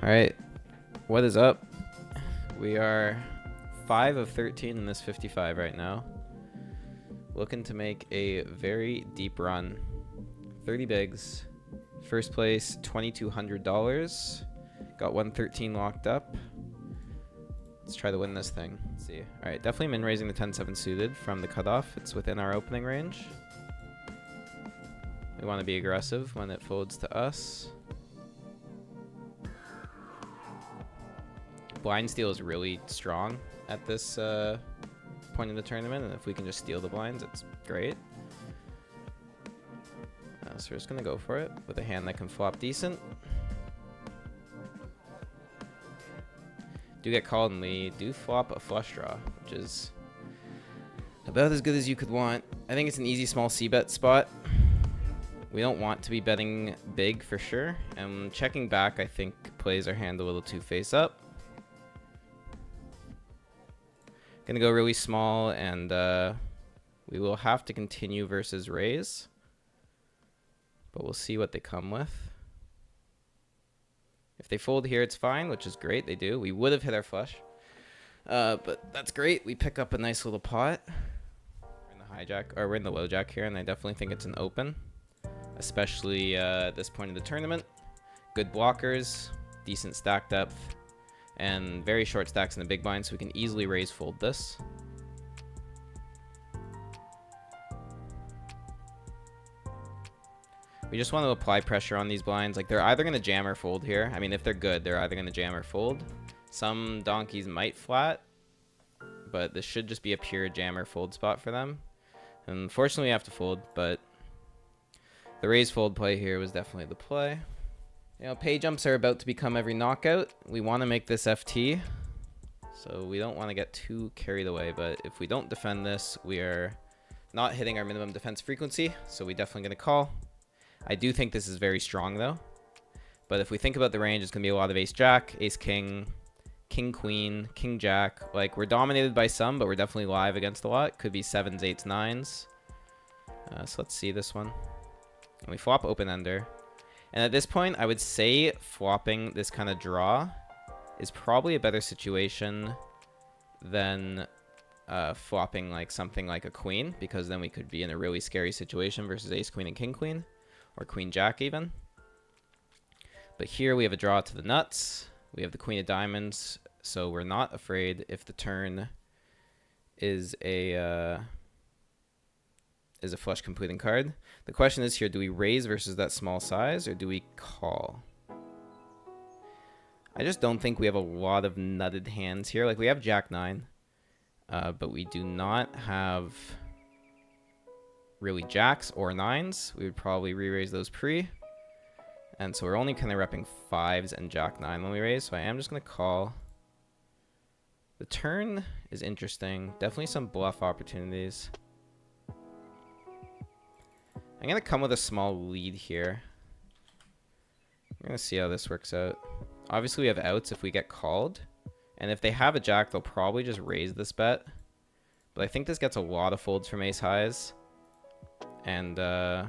Alright, what is up? We are 5 of 13 in this 55 right now. Looking to make a very deep run. 30 bigs. First place, $2,200. Got 113 locked up. Let's try to win this thing. Let's see. Alright, definitely min raising the 10-7 suited from the cutoff. It's within our opening range. We want to be aggressive when it folds to us. Blind steal is really strong at this point in the tournament, and if we can just steal the blinds, it's great. So we're just gonna go for it with a hand that can flop decent. Do get called, and we do flop a flush draw, which is about as good as you could want. I think it's an easy small c-bet spot. We don't want to be betting big for sure, and checking back I think plays our hand a little too face up. Gonna go really small, and we will have to continue versus raise, but we'll see what they come with. If they fold here, it's fine, which is great. They do. We would have hit our flush, but that's great. We pick up a nice little pot. We're in the hijack, or we're in the low jack here, and I definitely think it's an open, especially at this point of the tournament. Good blockers, decent stack depth, and very short stacks in the big blind, so we can easily raise fold this. We just want to apply pressure on these blinds. Like, they're either going to jam or fold here. I mean, if they're good, they're either going to jam or fold. Some donkeys might flat, but this should just be a pure jam or fold spot for them. Unfortunately, we have to fold, but the raise fold play here was definitely the play. You know, pay jumps are about to become every knockout. We want to make this FT, so we don't want to get too carried away. But if we don't defend this, we are not hitting our minimum defense frequency, so we definitely going to call. I do think this is very strong, though. But if we think about the range, it's going to be a lot of ace-jack, ace-king, king-queen, king-jack. Like, we're dominated by some, but we're definitely live against a lot. Could be 7s, 8s, 9s. So let's see this one. And we flop open-ender. And at this point, I would say flopping this kind of draw is probably a better situation than flopping like something like a queen, because then we could be in a really scary situation versus ace-queen and king-queen, or queen-jack even. But here we have a draw to the nuts. We have the queen of diamonds, so we're not afraid if the turn is a flush completing card. The question is here, do we raise versus that small size, or do we call? I just don't think we have a lot of nutted hands here. Like, we have jack-9, but we do not have really jacks or 9s. We would probably re-raise those pre. And so we're only kind of repping 5s and jack-9 when we raise, so I am just going to call. The turn is interesting. Definitely some bluff opportunities. I'm going to come with a small lead here. I'm going to see how this works out. Obviously, we have outs if we get called. And if they have a jack, they'll probably just raise this bet. But I think this gets a lot of folds from ace highs. And, yeah,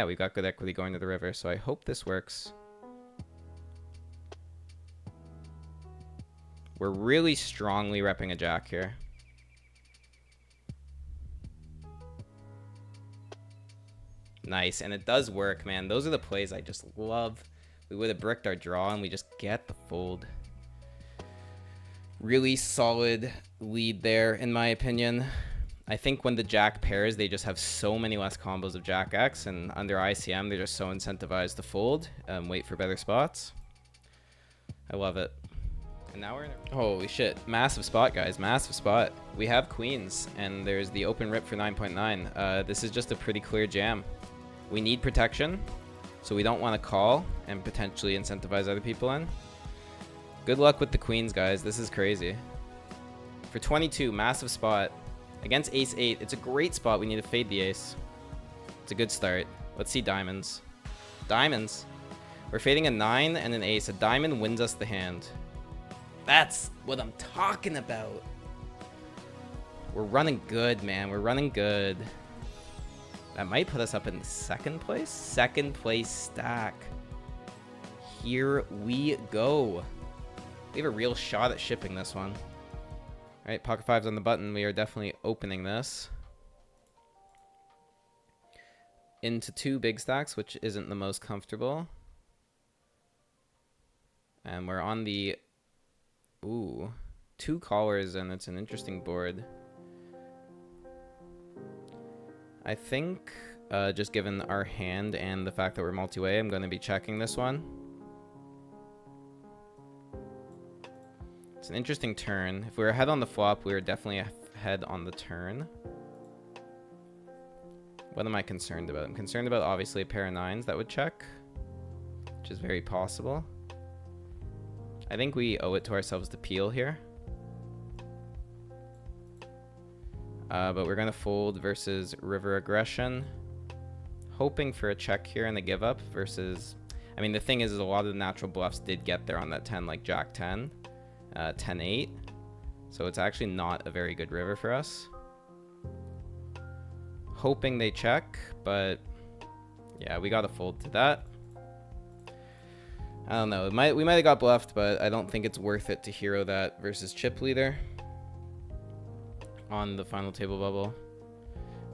we got good equity going to the river, so I hope this works. We're really strongly repping a jack here. Nice, and it does work, man. Those are the plays I just love. We would have bricked our draw, and we just get the fold. Really solid lead there, in my opinion. I think when the jack pairs, they just have so many less combos of jack X, and under ICM, they're just so incentivized to fold and wait for better spots. I love it. And now we're in a... Holy shit. Massive spot, guys. Massive spot. We have queens, and there's the open rip for 9.9. This is just a pretty clear jam. We need protection, so we don't want to call and potentially incentivize other people in. Good luck with the queens, guys. This is crazy. For 22, massive spot. Against ace-8, it's a great spot. We need to fade the ace. It's a good start. Let's see diamonds. Diamonds. We're fading a 9 and an ace. A diamond wins us the hand. That's what I'm talking about. We're running good, man. We're running good. That might put us up in second place. Second place stack. here we go. We have a real shot at shipping this one. All right, pocket fives on the button. We are definitely opening this into 2 big stacks, which isn't the most comfortable. And we're on the, ooh, 2 callers, and it's an interesting board. I think, just given our hand and the fact that we're multi-way, I'm going to be checking this one. It's an interesting turn. If we were ahead on the flop, we were definitely ahead on the turn. What am I concerned about? I'm concerned about, obviously, a pair of 9s that would check, which is very possible. I think we owe it to ourselves to peel here. But we're going to fold versus river aggression. Hoping for a check here and a give up versus... I mean, the thing is a lot of the natural bluffs did get there on that 10, like Jack 10, 10-8. So it's actually not a very good river for us. Hoping they check, but yeah, we got to fold to that. I don't know. We might have got bluffed, but I don't think it's worth it to hero that versus chip leader on the final table bubble.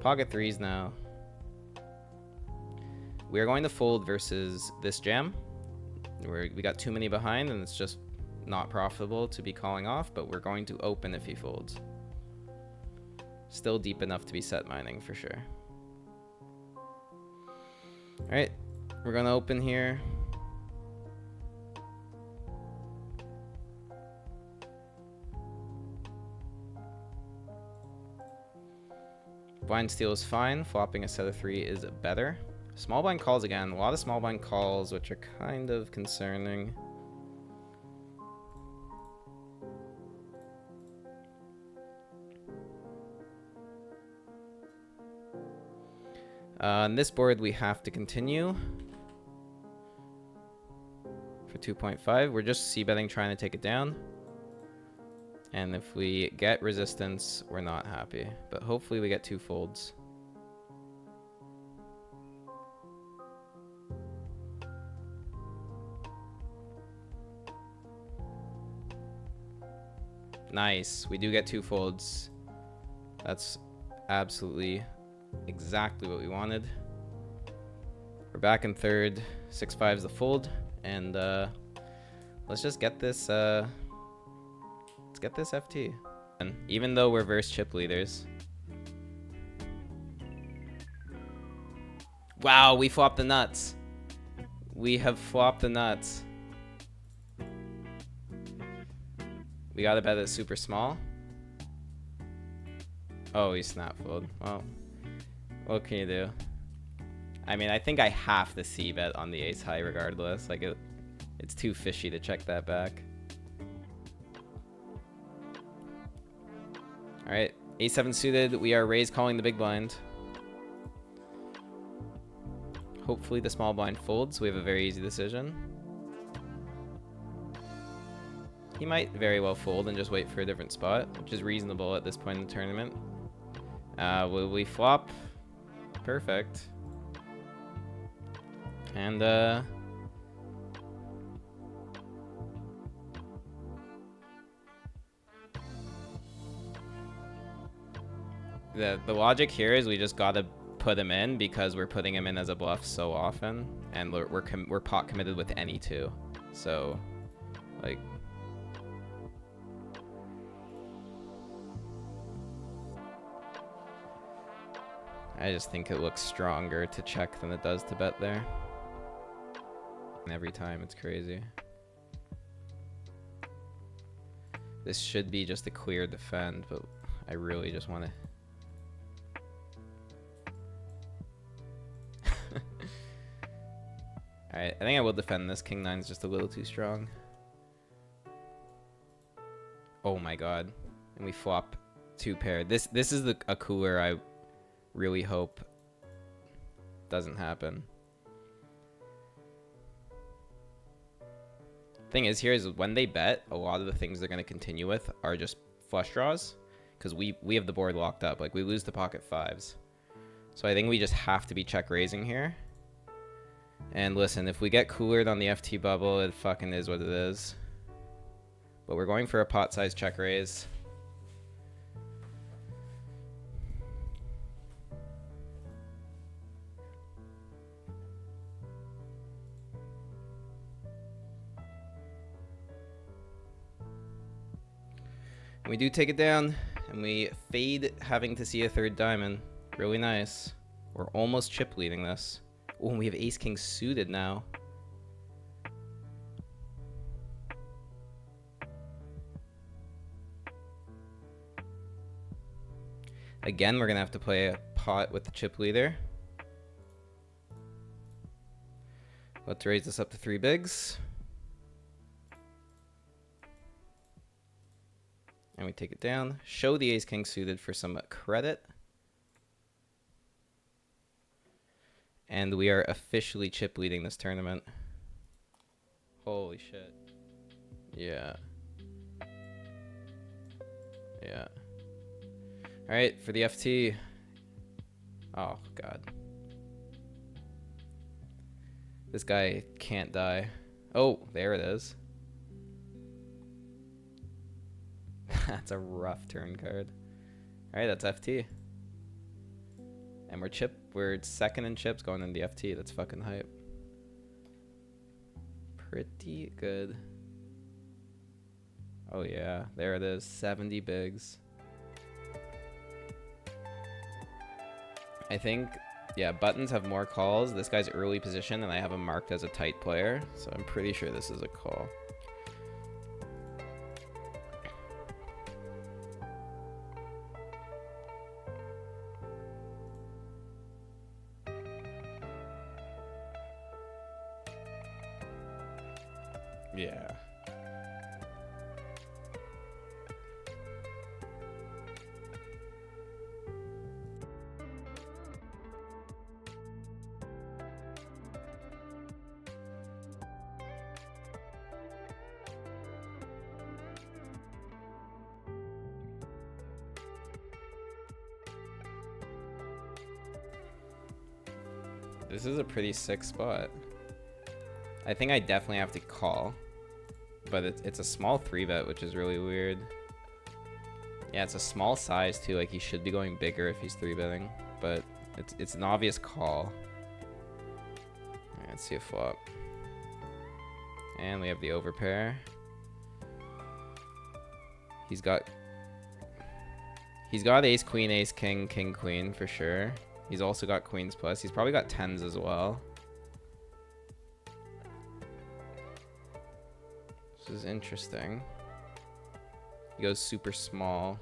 Pocket 3s now. We are going to fold versus this jam. We got too many behind, and it's just not profitable to be calling off, but we're going to open if he folds. Still deep enough to be set mining for sure. All right, we're going to open here. Blind steal is fine. Flopping a set of 3 is better. Small blind calls again. A lot of small blind calls, which are kind of concerning. On this board, we have to continue for 2.5. We're just c-betting, trying to take it down. And if we get resistance, we're not happy. But hopefully we get 2 folds. Nice. We do get 2 folds. That's absolutely exactly what we wanted. We're back in third. 6-5's the fold. And let's just get this... let's get this FT. And even though we're verse chip leaders. Wow, we flopped the nuts. We have flopped the nuts. We gotta bet it's super small. Oh, he snap fold. Well, what can you do? I mean, I think I have to c-bet on the ace high regardless. Like, it's too fishy to check that back. Alright, a7 suited. We are raise calling the big blind. Hopefully the small blind folds. We have a very easy decision. He might very well fold and just wait for a different spot, which is reasonable at this point in the tournament. Will we flop? Perfect. And the logic here is we just gotta put him in because we're putting him in as a bluff so often, and we're pot committed with any 2. So, like. I just think it looks stronger to check than it does to bet there. And every time, it's crazy. This should be just a clear defend, but I really just want to... Alright, I think I will defend this. King 9 is just a little too strong. Oh my god. And we flop 2 pair. This is a cooler I really hope doesn't happen. Thing is here is when they bet, a lot of the things they're going to continue with are just flush draws, because we have the board locked up. Like, we lose the pocket 5s. So I think we just have to be check raising here. And listen, if we get coolered on the FT bubble, it fucking is what it is. But we're going for a pot size check raise. And we do take it down, and we fade having to see a third diamond. Really nice. We're almost chip leading this. Oh, and we have ace king suited now. Again, we're gonna have to play a pot with the chip leader. Let's raise this up to 3 bigs. And we take it down. Show the ace king suited for some credit. And we are officially chip leading this tournament. Holy shit. Yeah. Yeah. Alright, for the FT. Oh, God. This guy can't die. Oh, there it is. That's a rough turn card. Alright, that's FT. And we're second in chips going into the FT. That's fucking hype. Pretty good. Oh yeah, there it is. 70 bigs. I think, yeah, buttons have more calls. This guy's early position, and I have him marked as a tight player. So I'm pretty sure this is a call. Yeah. This is a pretty sick spot. I think I definitely have to call. But it's a small 3-bet, which is really weird. Yeah, it's a small size too. Like, he should be going bigger if he's 3-betting. But it's an obvious call. Alright, let's see a flop. And we have the overpair. He's got ace, king, king, queen for sure. He's also got queens plus. He's probably got 10s as well. This is interesting. He goes super small,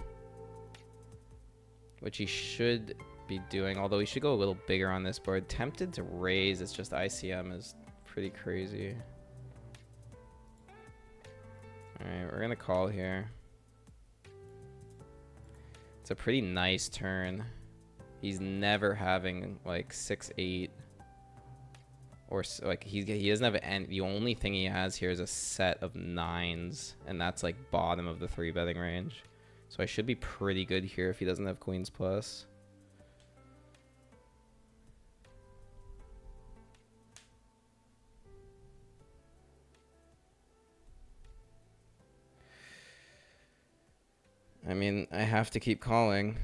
which he should be doing, although he should go a little bigger on this board. Tempted to raise, it's just ICM is pretty crazy. Alright, we're gonna call here. It's a pretty nice turn. He's never having like 6-8. Or like he doesn't have any. The only thing he has here is a set of 9s, and that's like bottom of the 3-betting range. So I should be pretty good here if he doesn't have queens plus. I mean, I have to keep calling.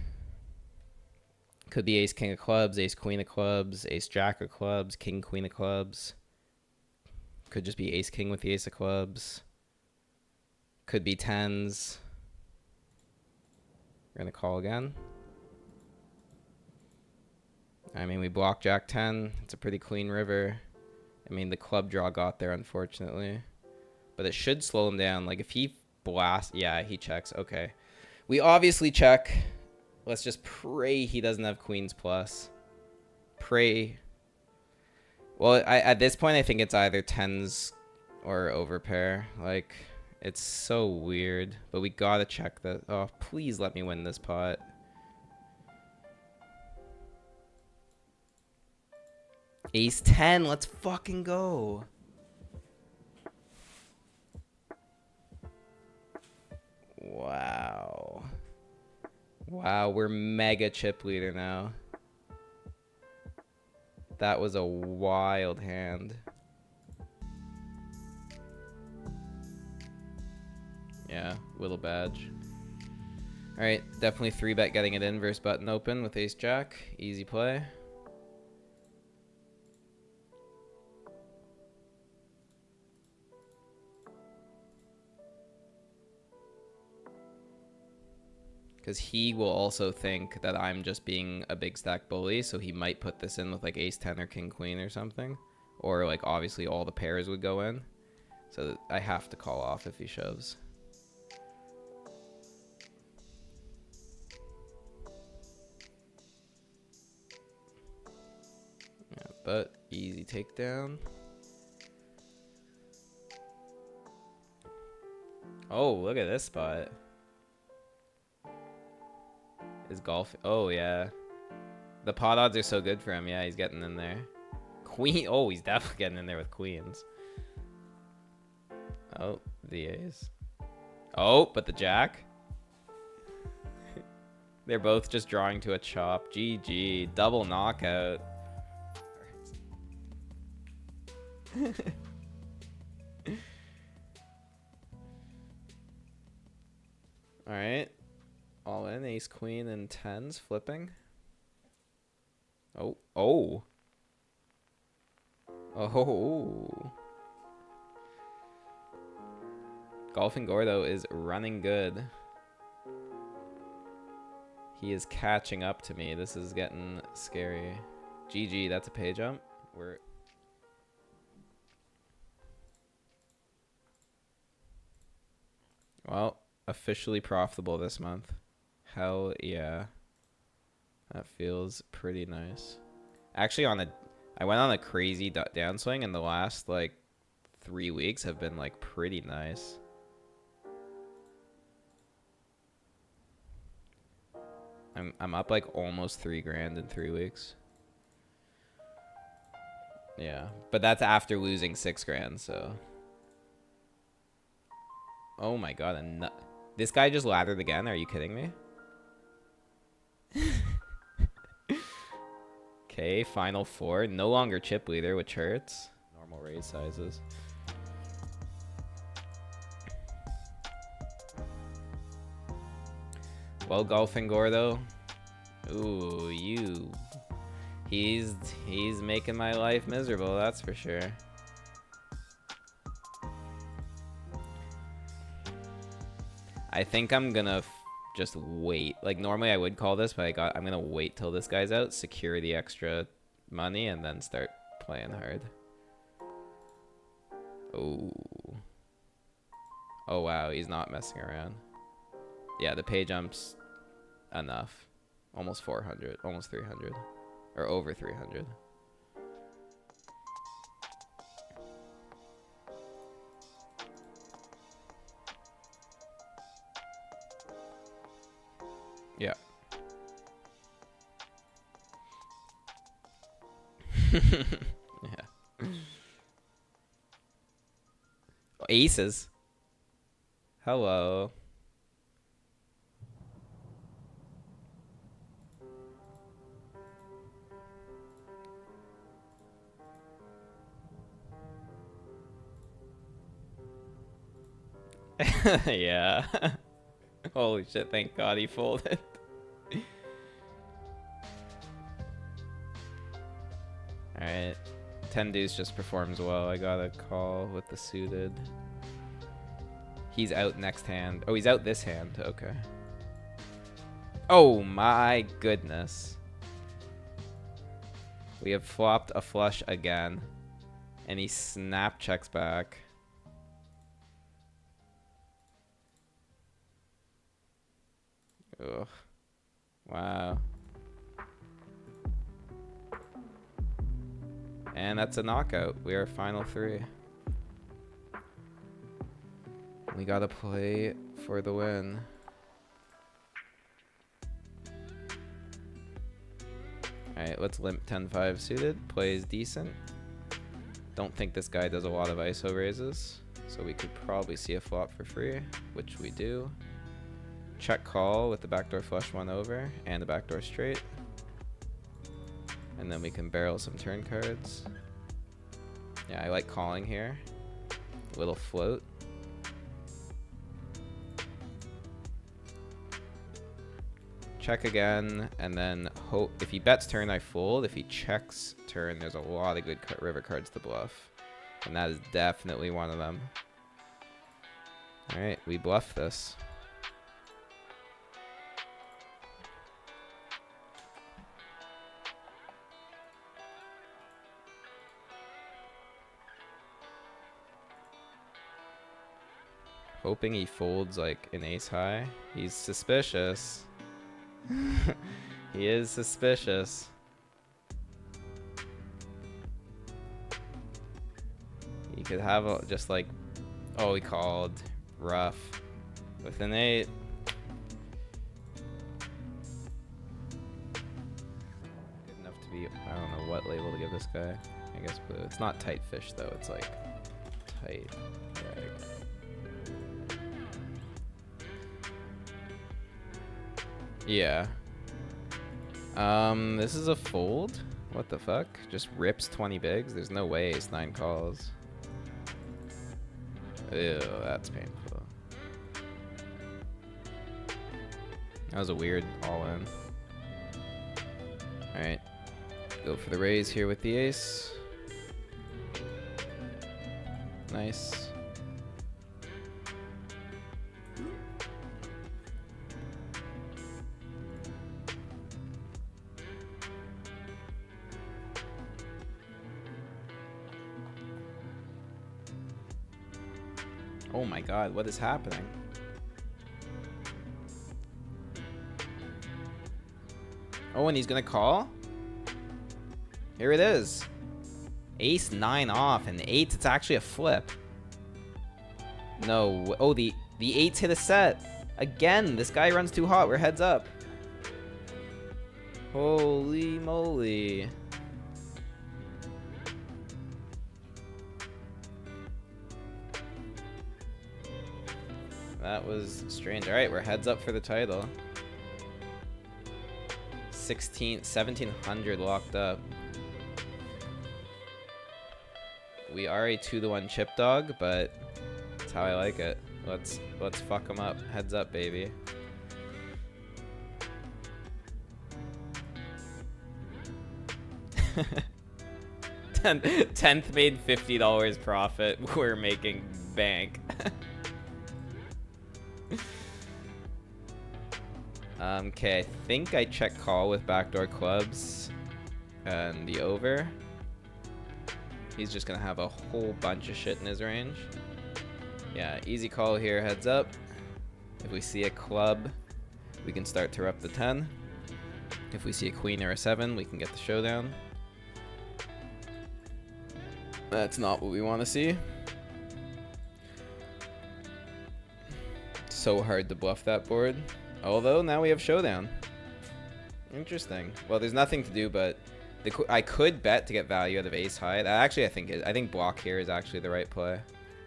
Could be ace king of clubs, ace queen of clubs, ace jack of clubs, king queen of clubs. Could just be ace king with the ace of clubs. Could be 10s. We're gonna call again. I mean, we block jack 10. It's a pretty clean river. I mean, the club draw got there, unfortunately. But it should slow him down. Like, if he blasts... Yeah, he checks. Okay. We obviously check. Let's just pray he doesn't have queens plus. Pray. Well, at this point, I think it's either 10s or overpair. Like, it's so weird. But we gotta check that. Oh, please let me win this pot. Ace 10. Let's fucking go. Wow. Wow, we're mega chip leader now. That was a wild hand. Yeah, little badge. Alright, definitely 3-bet getting it in versus button open with ace jack. Easy play. Because he will also think that I'm just being a big stack bully, so he might put this in with like ace 10 or king queen or something. Or like obviously all the pairs would go in. So I have to call off if he shoves. Yeah, but easy takedown. Oh, look at this spot. Is golf? Oh, yeah. The pot odds are so good for him. Yeah, he's getting in there. Queen. Oh, he's definitely getting in there with queens. Oh, the ace. Oh, but the jack. They're both just drawing to a chop. GG. Double knockout. All right. All in. Ace, queen, and tens flipping. Oh. Oh. Oh. Golfing Gordo is running good. He is catching up to me. This is getting scary. GG, that's a pay jump. We're... Well, officially profitable this month. Hell yeah. That feels pretty nice. Actually, I went on a crazy downswing, and the last, like, 3 weeks have been, like, pretty nice. I'm up, like, almost 3 grand in 3 weeks. Yeah, but that's after losing 6 grand, so... Oh my god, this guy just laddered again? Are you kidding me? Okay, final 4. No longer chip leader, which hurts. Normal raise sizes. Well, Golfing Gordo. Ooh, you. He's making my life miserable, that's for sure. I think I'm gonna just wait. Like, normally I would call this, but I'm gonna wait till this guy's out, secure the extra money, and then start playing hard. Oh. Oh, wow, he's not messing around. Yeah, the pay jump's enough. Almost 400, almost 300. Or over 300. Yeah. Yeah. Aces. Hello. Yeah. Holy shit, thank God he folded. Alright. 10 deuce just performs well. I got a call with the suited. He's out next hand. Oh, he's out this hand. Okay. Oh my goodness. We have flopped a flush again. And he snap checks back. Ugh. Wow. And that's a knockout. We are final 3. We gotta play for the win. Alright, let's limp 10-5 suited. Plays decent. Don't think this guy does a lot of ISO raises. So we could probably see a flop for free, which we do. Check call with the backdoor flush 1 over and the backdoor straight. And then we can barrel some turn cards. Yeah, I like calling here. Little float. Check again, and then hope. If he bets turn, I fold. If he checks turn, there's a lot of good river cards to bluff. And that is definitely one of them. Alright, we bluff this. Hoping he folds like an ace high. He's suspicious. He is suspicious. He could have just like, oh, he called rough with an 8. Good enough to be, I don't know what label to give this guy. I guess blue. It's not tight fish though. It's like tight rag. Yeah. This is a fold? What the fuck? Just rips 20 bigs? There's no way ace 9 calls. Ew, that's painful. That was a weird all-in. Alright. Go for the raise here with the ace. Nice. Oh my god, what is happening? Oh, and he's gonna call? Here it is. Ace 9 off, and 8, it's actually a flip. No, oh, the 8s hit a set. Again, this guy runs too hot, we're heads up. Holy moly. That was strange. Alright, we're heads up for the title. 1700 locked up. We are a 2-to-1 chip dog, but that's how I like it. Let's fuck them up. Heads up, baby. Tenth made $50 profit. We're making bank. Okay, I think I check call with backdoor clubs and the over. He's just gonna have a whole bunch of shit in his range. Yeah, easy call here, heads up. If we see a club, we can start to rep the 10. If we see a queen or a 7, we can get the showdown. That's not what we want to see. So hard to bluff that board. Although now we have showdown. Interesting. Well, there's nothing to do, but I could bet to get value out of ace high. That actually, I think block here is actually the right play,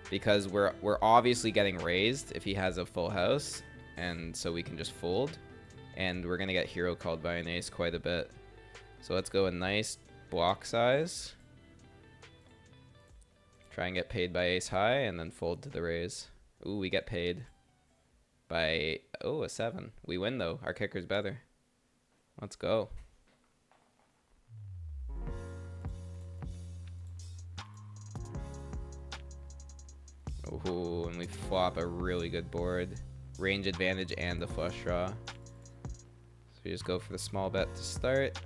because we're obviously getting raised if he has a full house, and so we can just fold, and we're gonna get hero called by an ace quite a bit. So let's go a nice block size. Try and get paid by ace high, and then fold to the raise. Ooh, we get paid by, oh, a 7. We win though. Our kicker's better. Let's go. Ooh, and we flop a really good board. Range advantage and the flush draw. So we just go for the small bet to start.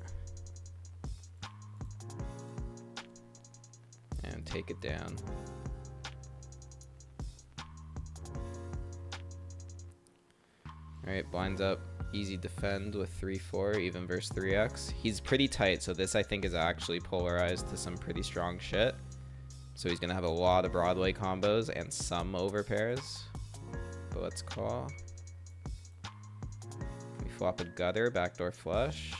And take it down. Alright, blinds up. Easy defend with 3-4, even versus 3x. He's pretty tight, so this I think is actually polarized to some pretty strong shit. So he's going to have a lot of Broadway combos and some overpairs. But let's call. We flop a gutter, backdoor flush.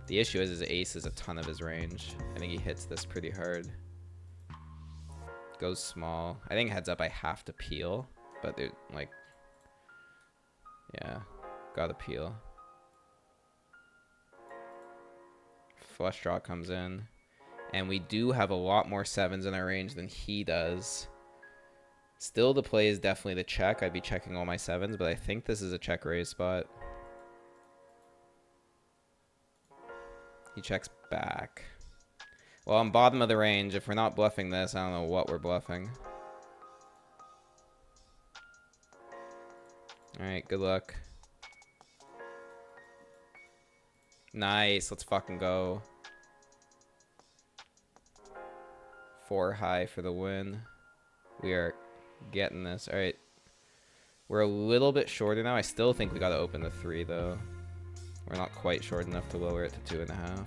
The issue is his ace is a ton of his range. I think he hits this pretty hard. Goes small. I think heads up I have to peel, but they're like, yeah, gotta peel. flush draw comes in. And we do have a lot more 7s in our range than he does. Still, the play is definitely the check. I'd be checking all my 7s, but I think this is a check raise spot. He checks back. Well, I'm bottom of the range. If we're not bluffing this, I don't know what we're bluffing. Alright, good luck. Nice, let's fucking go. 4 high for the win. We are getting this. Alright. We're a little bit shorter now. I still think we gotta open the 3 though. We're not quite short enough to lower it to 2.5.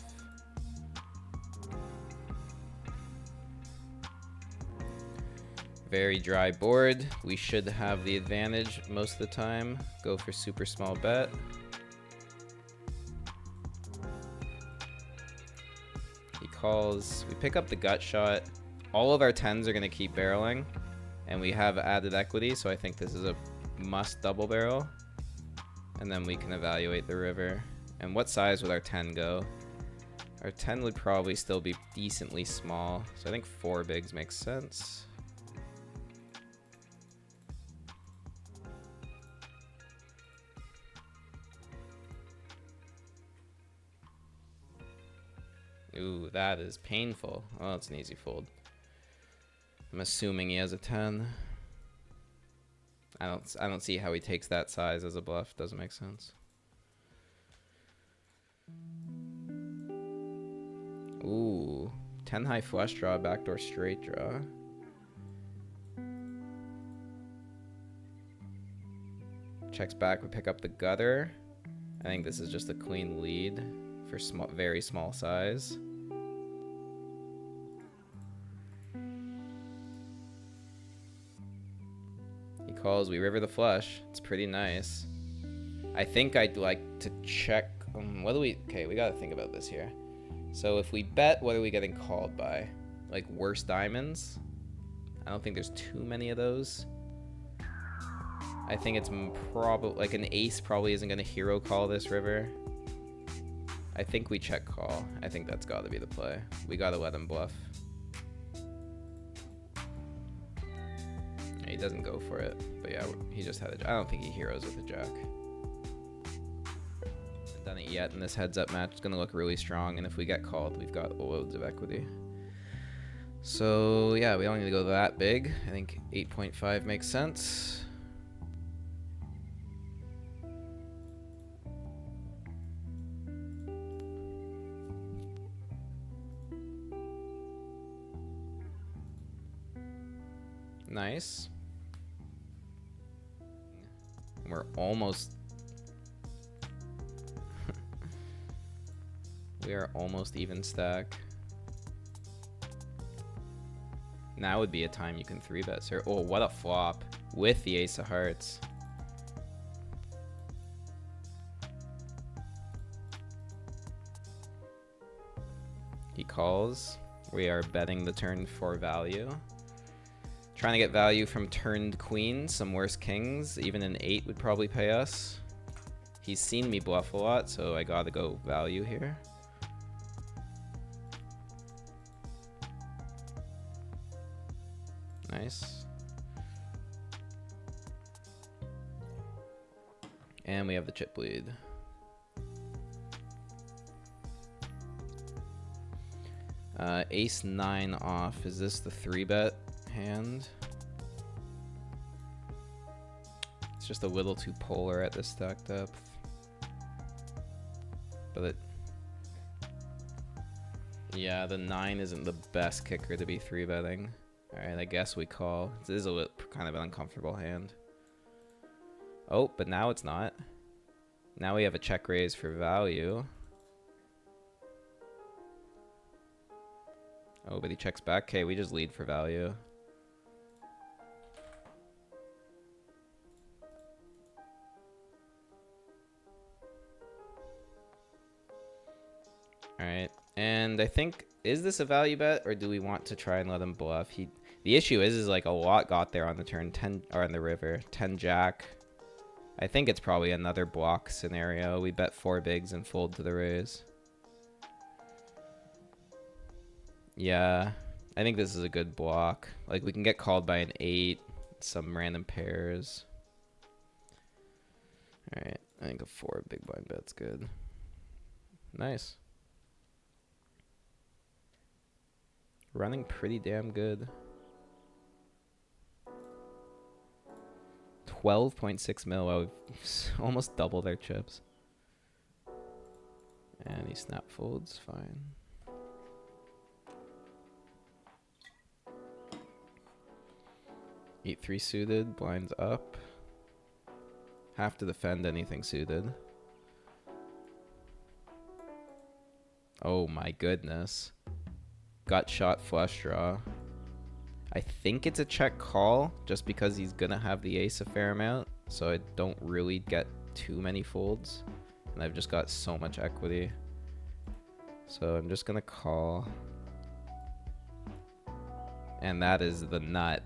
Very dry board. We should have the advantage most of the time. Go for super small bet. He calls. We pick up the gut shot. All of our 10s are going to keep barreling. And we have added equity, so I think this is a must double barrel. And then we can evaluate the river. And what size would our 10 go? Our 10 would probably still be decently small. So I think 4 bigs makes sense. Ooh, that is painful. Oh, it's an easy fold. I'm assuming he has a 10. I don't see how he takes that size as a bluff. Doesn't make sense. Ooh, 10 high flush draw, backdoor straight draw. Checks back, we pick up the gutter. I think this is just a clean lead for small, very small size. He calls, we river the flush. It's pretty nice. I think I'd like to check. What do we? Okay, we gotta think about this here. So if we bet, what are we getting called by? Like worse diamonds? I don't think there's too many of those. I think it's probably like an ace probably isn't gonna hero call this river. I think we check call. I think that's gotta be the play. We gotta let him bluff. He doesn't go for it, but yeah, he just had a. I don't think he heroes with a jack. Haven't done it yet, and this heads-up match is gonna look really strong. And if we get called, we've got loads of equity. So yeah, we don't need to go that big. I think 8.5 makes sense. Nice. We're almost... we are almost even stack. Now would be a time you can 3-bet, sir. Oh, what a flop. With the ace of hearts. He calls. We are betting the turn for value. Trying to get value from turned queens, some worse kings. Even an 8 would probably pay us. He's seen me bluff a lot, so I gotta go value here. Nice. And we have the chip lead. Ace 9 off. Is this the 3-bet hand? It's just a little too polar at this stack depth. But it... yeah, the 9 isn't the best kicker to be 3-betting. Alright, I guess we call. This is a kind of an uncomfortable hand. Oh, but now it's not. Now we have a check raise for value. Oh, but he checks back. Okay, we just lead for value. Alright, and I think, is this a value bet, or do we want to try and let him bluff? The issue is like a lot got there on the turn, 10, or on the river, 10 jack. I think it's probably another block scenario. We bet 4 bigs and fold to the raise. Yeah, I think this is a good block. Like, we can get called by an 8, some random pairs. Alright, I think a 4 big blind bet's good. Nice. Running pretty damn good. 12.6 mil. Wow, we've almost doubled our chips. And he snap folds, fine. Eight 3 suited, blinds up. Have to defend anything suited. Oh my goodness. Got shot flush draw. I think it's a check call just because he's gonna have the ace a fair amount, so I don't really get too many folds. And I've just got so much equity. So I'm just gonna call. And that is the nut.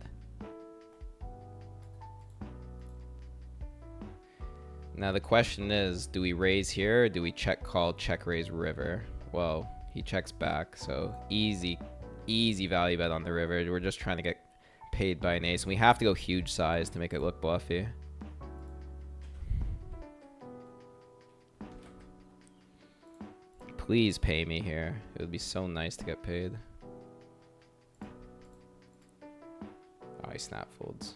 Now the question is, do we raise here or do we check call, check raise river? Well, he checks back, so easy value bet on the river. We're just trying to get paid by an ace, and we have to go huge size to make it look bluffy. Please pay me here. It would be so nice to get paid. Oh, he snap folds.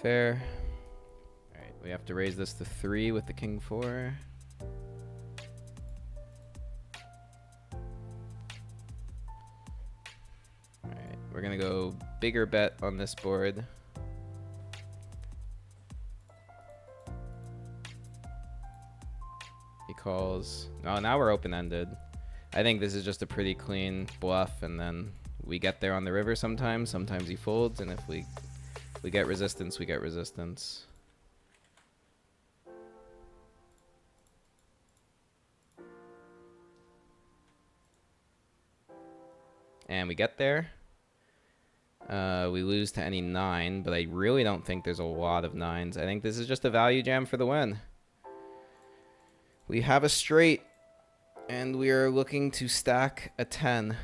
Fair. Alright, we have to raise this to 3 with the king 4. Alright, we're gonna go bigger bet on this board. He calls. Oh, now we're open-ended. I think this is just a pretty clean bluff, and then we get there on the river sometimes. Sometimes he folds, and if we get resistance, we get resistance. And we get there. We lose to any 9, but I really don't think there's a lot of 9s. I think this is just a value jam for the win. We have a straight, and we are looking to stack a 10.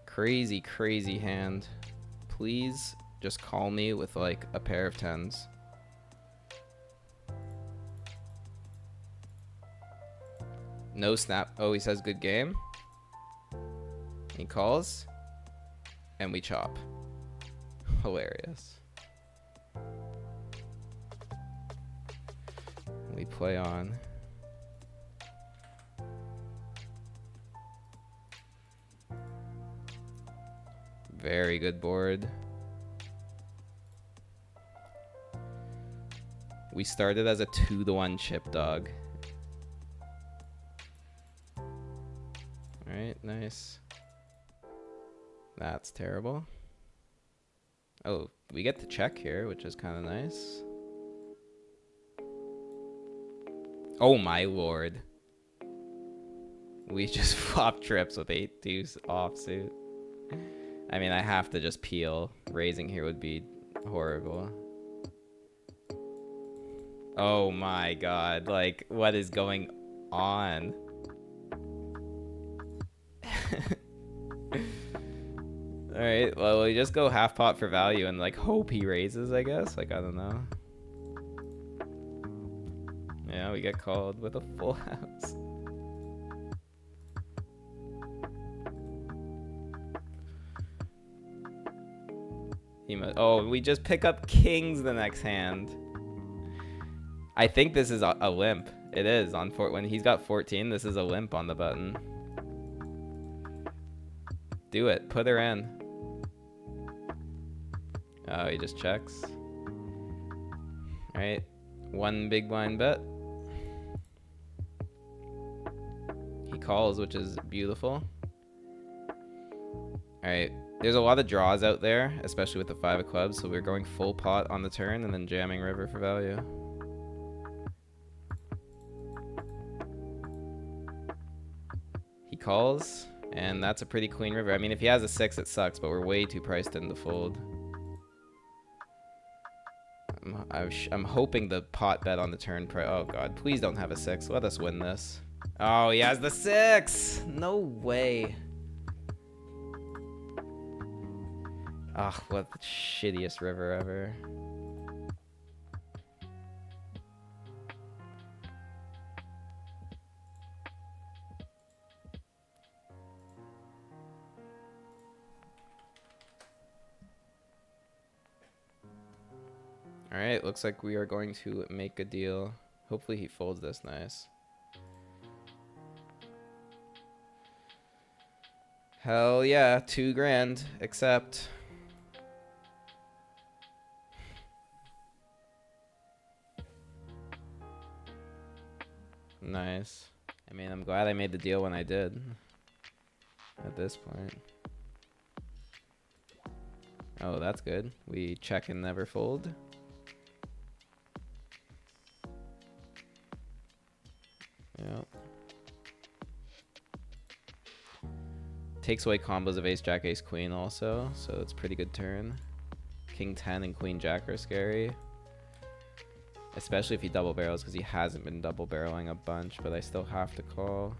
Crazy, crazy hand. Please just call me with like a pair of 10s. No snap. Oh, he says good game. He calls. And we chop. Hilarious. We play on. Very good board. We started as a 2-to-1 chip dog. Alright, nice. That's terrible. Oh, we get to check here, which is kind of nice. Oh my lord. We just flop trips with 8-2 offsuit. I mean, I have to just peel. Raising here would be horrible. Oh my god. Like, what is going on? Alright, well, we just go half pot for value and, like, hope he raises, I guess. Like, I don't know. Yeah, we get called with a full house. Oh, we just pick up kings the next hand. I think this is a limp. It is on when he's got 14. This is a limp on the button. Do it. Put her in. Oh, he just checks. All right, 1 big blind bet. He calls, which is beautiful. All right. There's a lot of draws out there, especially with the 5 of clubs, so we're going full pot on the turn and then jamming river for value. He calls, and that's a pretty clean river. I mean, if he has a 6, it sucks, but we're way too priced in to fold. I'm hoping the pot bet on the turn. Oh god, please don't have a 6. Let us win this. Oh, he has the 6. No way. Ah, what the shittiest river ever. Alright, looks like we are going to make a deal. Hopefully he folds this nice. Hell yeah, 2 grand, accept. Nice. I mean, I'm glad I made the deal when I did. At this point. Oh, that's good. We check and never fold. Yep. Takes away combos of ace, jack, ace, queen also, so it's a pretty good turn. King 10 and queen jack are scary. Especially if he double barrels, because he hasn't been double barreling a bunch, but I still have to call.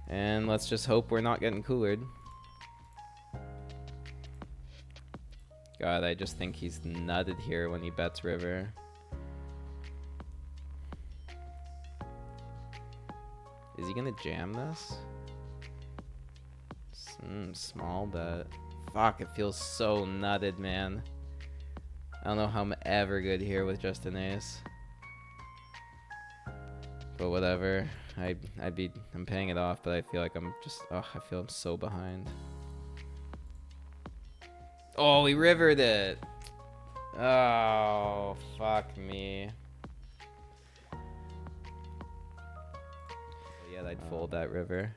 And let's just hope we're not getting coolered. God, I just think he's nutted here when he bets river. Is he gonna jam this? Small bet. Fuck, it feels so nutted, man. I don't know how I'm ever good here with just an ace. But whatever. I'm paying it off, but I feel like I'm just, I feel I'm so behind. Oh, he rivered it. Oh, fuck me. Yeah, I'd fold that river.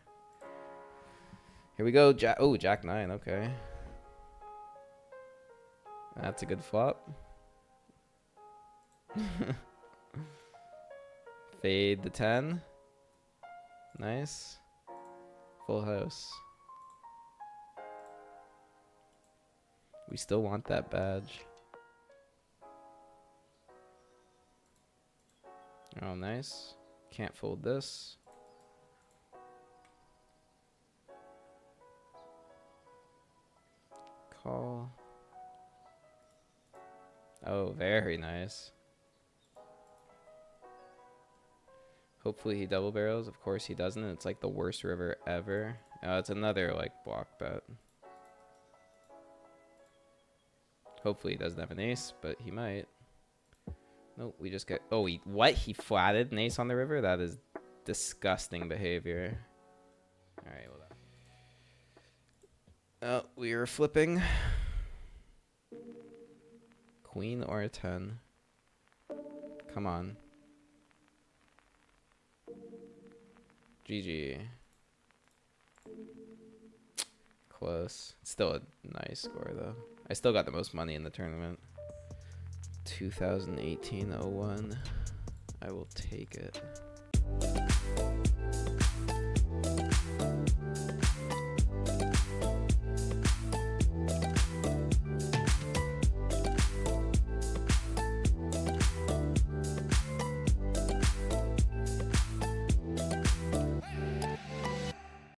Here we go. Oh, jack 9. Okay. That's a good flop. Fade the 10. Nice. Full house. We still want that badge. Oh, nice. Can't fold this. Call. Oh, very nice. Hopefully he double barrels. Of course he doesn't. It's like the worst river ever. It's another like block bet. Hopefully he doesn't have an ace, but he might. Nope, we just get... Oh, what? He flatted an ace on the river? That is disgusting behavior. Alright, well... Oh, we are flipping. Queen or a 10. Come on. GG. Close. Still a nice score, though. I still got the most money in the tournament. 2018-01. I will take it.